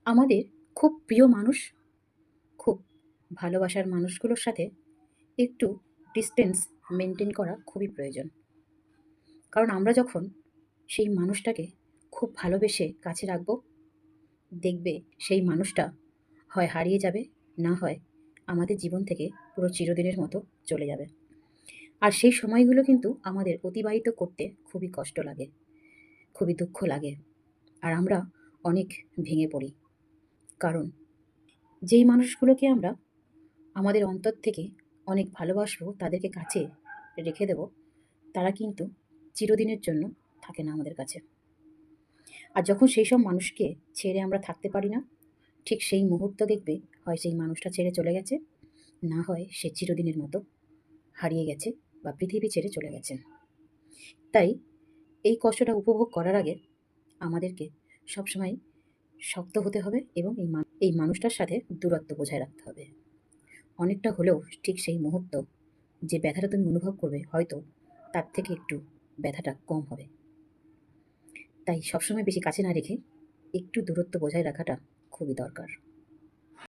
আমাদের খুব প্রিয় মানুষ, খুব ভালোবাসার মানুষগুলোর সাথে একটু ডিসটেন্স মেনটেন করা খুবই প্রয়োজন। কারণ আমরা যখন সেই মানুষটাকে খুব ভালোবেসে কাছে রাখবো, দেখবে সেই মানুষটা হয় হারিয়ে যাবে, না হয় আমাদের জীবন থেকে পুরো চিরদিনের মতো চলে যাবে। আর সেই সময়গুলো কিন্তু আমাদের অতিবাহিত করতে খুবই কষ্ট লাগে, খুবই দুঃখ লাগে। আর আমরা অনেক ভেঙে পড়ি। কারণ যেই মানুষগুলোকে আমরা আমাদের অন্তর থেকে অনেক ভালোবাসবো, তাদেরকে কাছে রেখে দেব, তারা কিন্তু চিরদিনের জন্য থাকে না আমাদের কাছে। আর যখন সেই সব মানুষকে ছেড়ে আমরা থাকতে পারি না, ঠিক সেই মুহূর্ত দেখবে হয় সেই মানুষটা ছেড়ে চলে গেছে, না হয় সে চিরদিনের মতো হারিয়ে গেছে বা পৃথিবী ছেড়ে চলে গেছে। তাই এই কষ্টটা উপভোগ করার আগে আমাদেরকে সবসময় শক্ত হতে হবে এবং এই মানুষটার সাথে দূরত্ব বজায় রাখতে হবে। অনেকটা হলেও ঠিক সেই মুহূর্ত যে ব্যথাটা তুমি অনুভব করবে, হয়তো তার থেকে একটু ব্যথাটা কম হবে। তাই সবসময় বেশি কাছে না রেখে একটু দূরত্ব বজায় রাখাটা খুবই দরকার।